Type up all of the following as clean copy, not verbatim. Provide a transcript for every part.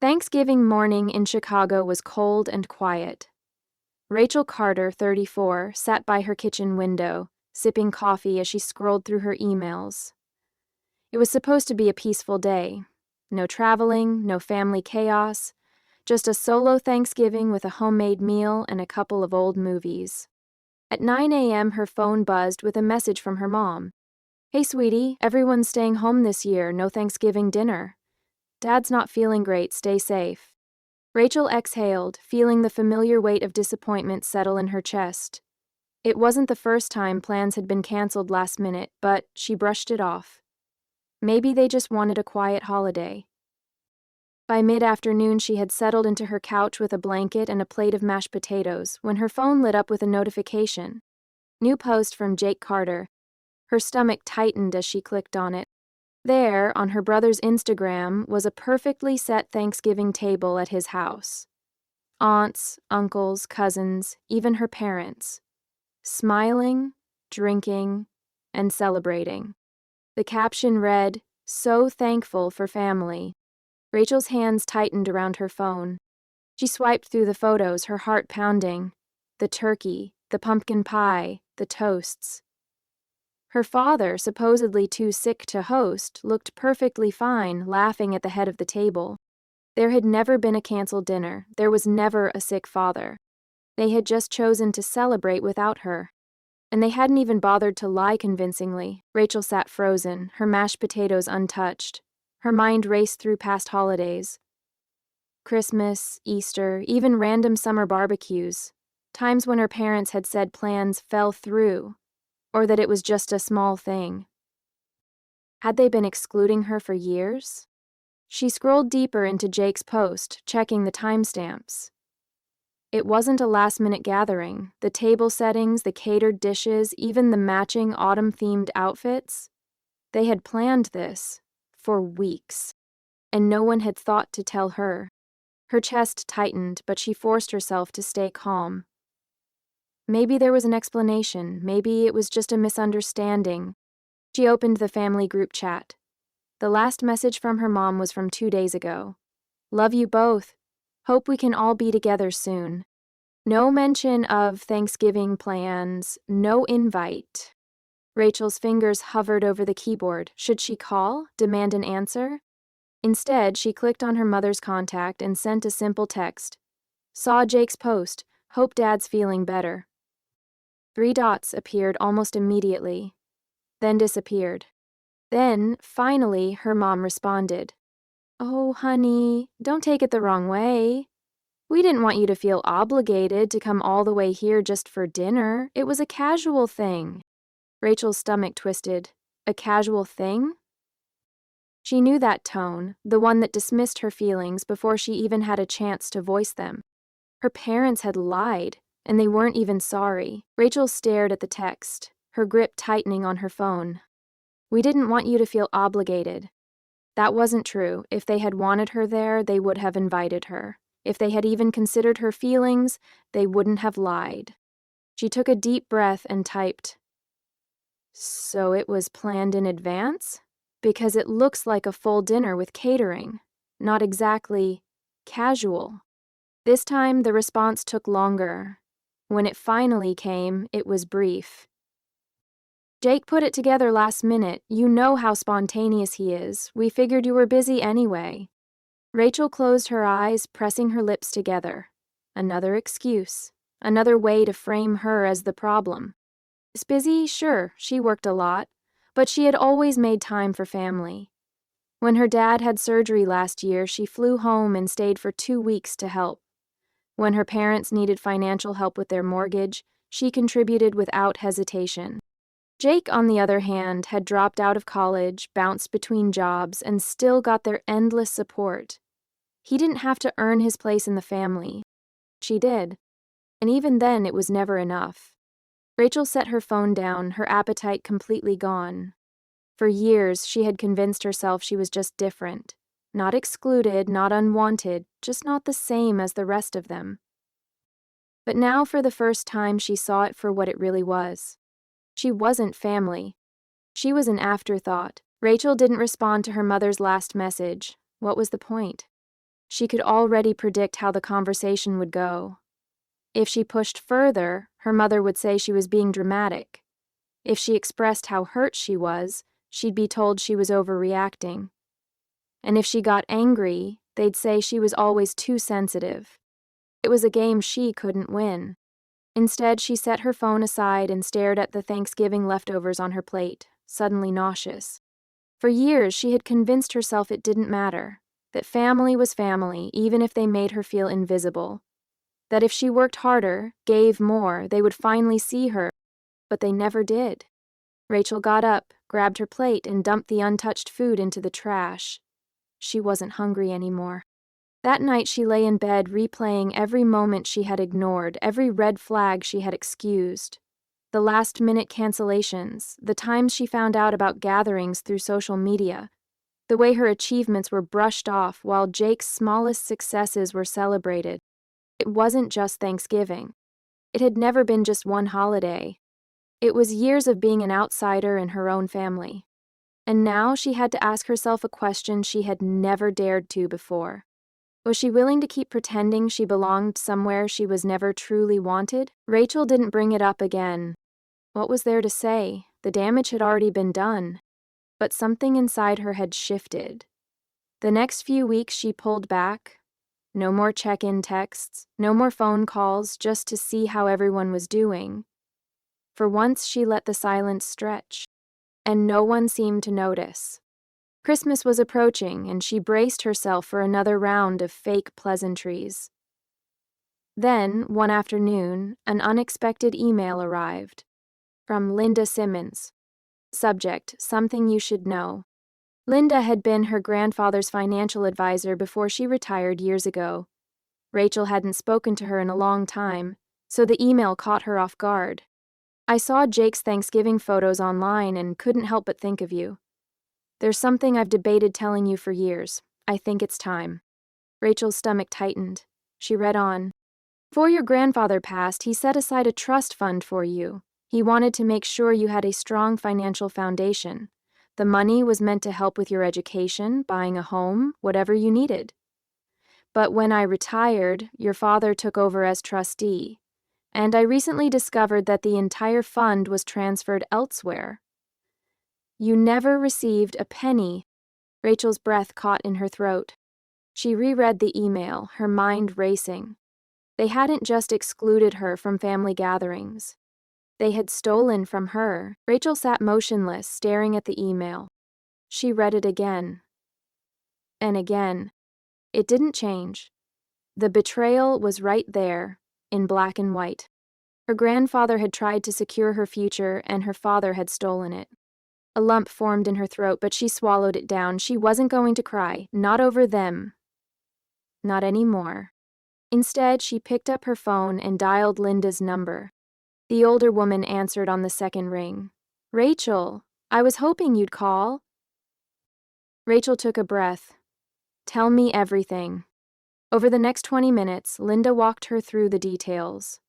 Thanksgiving morning in Chicago was cold and quiet. Rachel Carter, 34, sat by her kitchen window, sipping coffee as she scrolled through her emails. It was supposed to be a peaceful day. No traveling, no family chaos, just a solo Thanksgiving with a homemade meal and a couple of old movies. At 9 a.m., her phone buzzed with a message from her mom. "Hey, sweetie, everyone's staying home this year, no Thanksgiving dinner. Dad's not feeling great, stay safe." Rachel exhaled, feeling the familiar weight of disappointment settle in her chest. It wasn't the first time plans had been canceled last minute, but she brushed it off. Maybe they just wanted a quiet holiday. By mid-afternoon, she had settled into her couch with a blanket and a plate of mashed potatoes when her phone lit up with a notification. New post from Jake Carter. Her stomach tightened as she clicked on it. There, on her brother's Instagram, was a perfectly set Thanksgiving table at his house. Aunts, uncles, cousins, even her parents. Smiling, drinking, and celebrating. The caption read, "So thankful for family." Rachel's hands tightened around her phone. She swiped through the photos, her heart pounding. The turkey, the pumpkin pie, the toasts. Her father, supposedly too sick to host, looked perfectly fine, laughing at the head of the table. There had never been a canceled dinner. There was never a sick father. They had just chosen to celebrate without her. And they hadn't even bothered to lie convincingly. Rachel sat frozen, her mashed potatoes untouched. Her mind raced through past holidays. Christmas, Easter, even random summer barbecues. Times when her parents had said plans fell through, or that it was just a small thing. Had they been excluding her for years? She scrolled deeper into Jake's post, checking the timestamps. It wasn't a last-minute gathering. The table settings, the catered dishes, even the matching autumn-themed outfits. They had planned this for weeks, and no one had thought to tell her. Her chest tightened, but she forced herself to stay calm. Maybe there was an explanation. Maybe it was just a misunderstanding. She opened the family group chat. The last message from her mom was from 2 days ago. "Love you both. Hope we can all be together soon." No mention of Thanksgiving plans, no invite. Rachel's fingers hovered over the keyboard. Should she call, demand an answer? Instead, she clicked on her mother's contact and sent a simple text. "Saw Jake's post. Hope Dad's feeling better." 3 dots appeared almost immediately, then disappeared. Then, finally, her mom responded. "Oh, honey, don't take it the wrong way. We didn't want you to feel obligated to come all the way here just for dinner. It was a casual thing." Rachel's stomach twisted. A casual thing? She knew that tone, the one that dismissed her feelings before she even had a chance to voice them. Her parents had lied, and they weren't even sorry. Rachel stared at the text, her grip tightening on her phone. "We didn't want you to feel obligated." That wasn't true. If they had wanted her there, they would have invited her. If they had even considered her feelings, they wouldn't have lied. She took a deep breath and typed, "So it was planned in advance? Because it looks like a full dinner with catering. Not exactly casual." This time, the response took longer. When it finally came, it was brief. "Jake put it together last minute. You know how spontaneous he is. We figured you were busy anyway." Rachel closed her eyes, pressing her lips together. Another excuse. Another way to frame her as the problem. Is busy? Sure, she worked a lot, but she had always made time for family. When her dad had surgery last year, she flew home and stayed for 2 weeks to help. When her parents needed financial help with their mortgage, she contributed without hesitation. Jake, on the other hand, had dropped out of college, bounced between jobs, and still got their endless support. He didn't have to earn his place in the family. She did. And even then, it was never enough. Rachel set her phone down, her appetite completely gone. For years, she had convinced herself she was just different. Not excluded, not unwanted, just not the same as the rest of them. But now, for the first time, she saw it for what it really was. She wasn't family. She was an afterthought. Rachel didn't respond to her mother's last message. What was the point? She could already predict how the conversation would go. If she pushed further, her mother would say she was being dramatic. If she expressed how hurt she was, she'd be told she was overreacting. And if she got angry, they'd say she was always too sensitive. It was a game she couldn't win. Instead, she set her phone aside and stared at the Thanksgiving leftovers on her plate, suddenly nauseous. For years, she had convinced herself it didn't matter, that family was family, even if they made her feel invisible. That if she worked harder, gave more, they would finally see her, but they never did. Rachel got up, grabbed her plate, and dumped the untouched food into the trash. She wasn't hungry anymore. That night she lay in bed replaying every moment she had ignored, every red flag she had excused. The last-minute cancellations, the times she found out about gatherings through social media, the way her achievements were brushed off while Jake's smallest successes were celebrated. It wasn't just Thanksgiving. It had never been just one holiday. It was years of being an outsider in her own family. And now she had to ask herself a question she had never dared to before. Was she willing to keep pretending she belonged somewhere she was never truly wanted? Rachel didn't bring it up again. What was there to say? The damage had already been done. But something inside her had shifted. The next few weeks she pulled back. No more check-in texts, no more phone calls just to see how everyone was doing. For once she let the silence stretch, and no one seemed to notice. Christmas was approaching, and she braced herself for another round of fake pleasantries. Then, one afternoon, an unexpected email arrived. From Linda Simmons. Subject, something you should know. Linda had been her grandfather's financial advisor before she retired years ago. Rachel hadn't spoken to her in a long time, so the email caught her off guard. I saw Jake's Thanksgiving photos online and couldn't help but think of you. There's something I've debated telling you for years. I think it's time. Rachel's stomach tightened. She read on. Before your grandfather passed, he set aside a trust fund for you. He wanted to make sure you had a strong financial foundation. The money was meant to help with your education, buying a home, whatever you needed. But when I retired, your father took over as trustee, and I recently discovered that the entire fund was transferred elsewhere. You never received a penny. Rachel's breath caught in her throat. She reread the email, her mind racing. They hadn't just excluded her from family gatherings. They had stolen from her. Rachel sat motionless, staring at the email. She read it again. And again. It didn't change. The betrayal was right there, in black and white. Her grandfather had tried to secure her future, and her father had stolen it. A lump formed in her throat, but she swallowed it down. She wasn't going to cry, not over them. Not anymore. Instead, she picked up her phone and dialed Linda's number. The older woman answered on the second ring. Rachel, I was hoping you'd call. Rachel took a breath. Tell me everything. Over the next 20 minutes, Linda walked her through the details.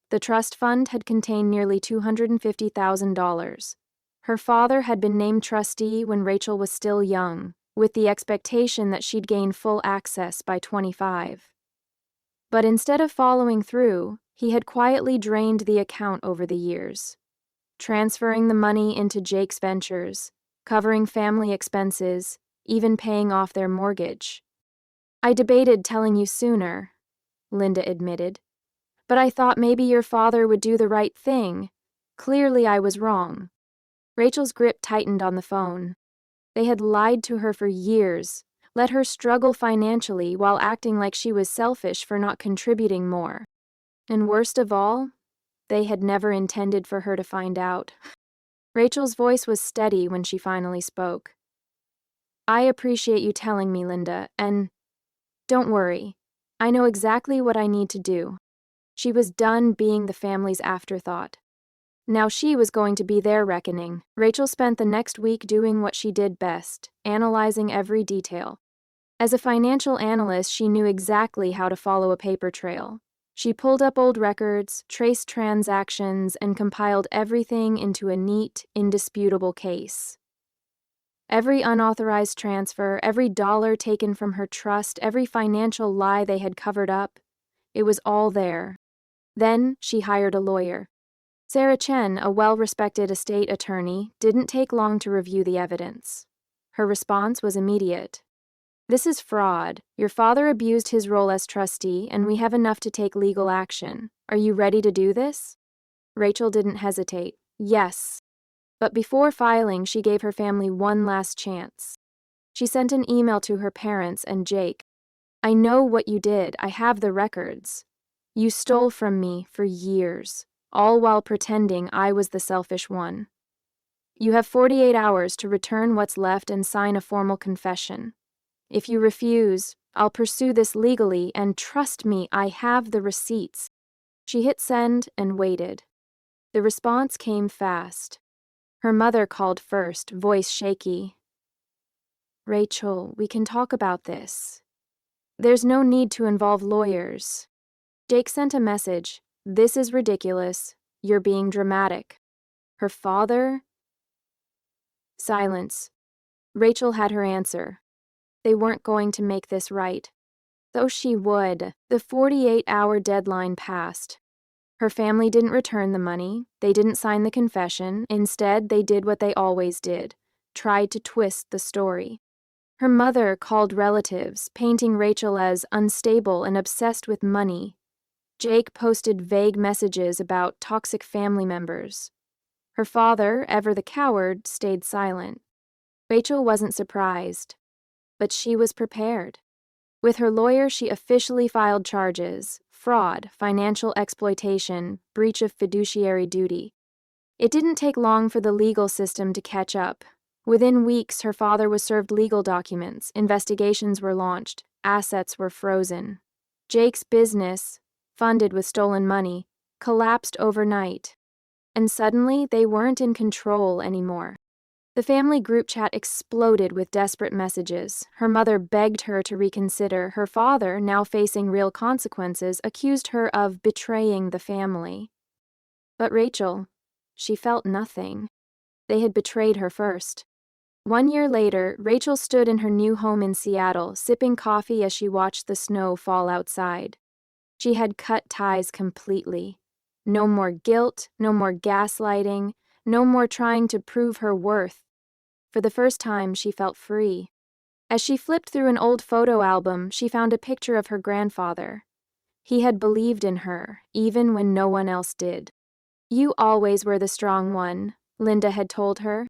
The trust fund had contained nearly $250,000. Her father had been named trustee when Rachel was still young, with the expectation that she'd gain full access by 25. But instead of following through, he had quietly drained the account over the years, transferring the money into Jake's ventures, covering family expenses, even paying off their mortgage. I debated telling you sooner, Linda admitted, but I thought maybe your father would do the right thing. Clearly I was wrong. Rachel's grip tightened on the phone. They had lied to her for years, let her struggle financially while acting like she was selfish for not contributing more. And worst of all, they had never intended for her to find out. Rachel's voice was steady when she finally spoke. I appreciate you telling me, Linda, and don't worry. I know exactly what I need to do. She was done being the family's afterthought. Now she was going to be their reckoning. Rachel spent the next week doing what she did best, analyzing every detail. As a financial analyst, she knew exactly how to follow a paper trail. She pulled up old records, traced transactions, and compiled everything into a neat, indisputable case. Every unauthorized transfer, every dollar taken from her trust, every financial lie they had covered up, it was all there. Then she hired a lawyer. Sarah Chen, a well-respected estate attorney, didn't take long to review the evidence. Her response was immediate. "This is fraud. Your father abused his role as trustee, and we have enough to take legal action. Are you ready to do this?" Rachel didn't hesitate. Yes. But before filing, she gave her family one last chance. She sent an email to her parents and Jake. "I know what you did. I have the records. You stole from me for years, all while pretending I was the selfish one. You have 48 hours to return what's left and sign a formal confession. If you refuse, I'll pursue this legally, and trust me, I have the receipts." She hit send and waited. The response came fast. Her mother called first, voice shaky. "Rachel, we can talk about this. There's no need to involve lawyers." Jake sent a message. "This is ridiculous. You're being dramatic." Her father? Silence. Rachel had her answer. They weren't going to make this right. Though she would. The 48-hour deadline passed. Her family didn't return the money. They didn't sign the confession. Instead, they did what they always did, tried to twist the story. Her mother called relatives, painting Rachel as unstable and obsessed with money. Jake posted vague messages about toxic family members. Her father, ever the coward, stayed silent. Rachel wasn't surprised, but she was prepared. With her lawyer, she officially filed charges: fraud, financial exploitation, breach of fiduciary duty. It didn't take long for the legal system to catch up. Within weeks, her father was served legal documents, investigations were launched, assets were frozen. Jake's business, funded with stolen money, collapsed overnight. And suddenly, they weren't in control anymore. The family group chat exploded with desperate messages. Her mother begged her to reconsider. Her father, now facing real consequences, accused her of betraying the family. But Rachel, she felt nothing. They had betrayed her first. 1 year later, Rachel stood in her new home in Seattle, sipping coffee as she watched the snow fall outside. She had cut ties completely. No more guilt, no more gaslighting, no more trying to prove her worth. For the first time, she felt free. As she flipped through an old photo album, she found a picture of her grandfather. He had believed in her, even when no one else did. "You always were the strong one," Linda had told her.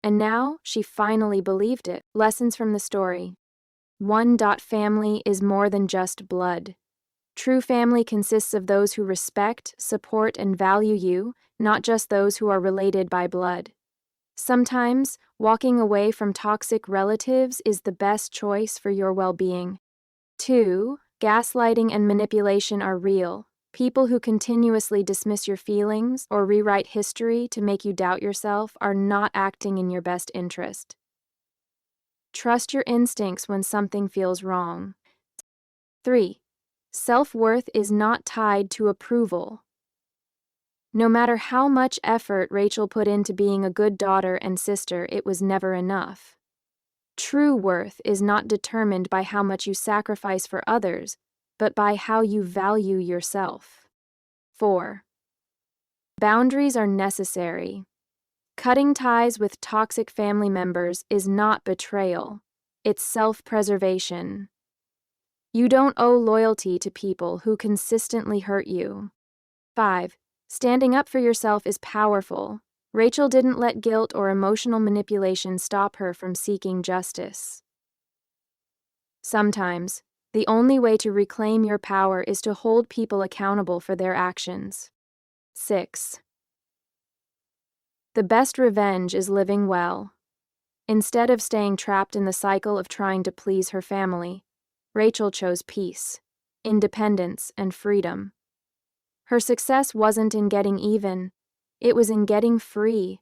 And now, she finally believed it. Lessons from the story. 1. Family is more than just blood. True family consists of those who respect, support, and value you, not just those who are related by blood. Sometimes, walking away from toxic relatives is the best choice for your well-being. 2. Gaslighting and manipulation are real. People who continuously dismiss your feelings or rewrite history to make you doubt yourself are not acting in your best interest. Trust your instincts when something feels wrong. 3. Self-worth is not tied to approval. No matter how much effort Rachel put into being a good daughter and sister, it was never enough. True worth is not determined by how much you sacrifice for others, but by how you value yourself. 4. Boundaries are necessary. Cutting ties with toxic family members is not betrayal. It's self-preservation. You don't owe loyalty to people who consistently hurt you. 5. Standing up for yourself is powerful. Rachel didn't let guilt or emotional manipulation stop her from seeking justice. Sometimes, the only way to reclaim your power is to hold people accountable for their actions. 6. The best revenge is living well. Instead of staying trapped in the cycle of trying to please her family, Rachel chose peace, independence, and freedom. Her success wasn't in getting even, it was in getting free.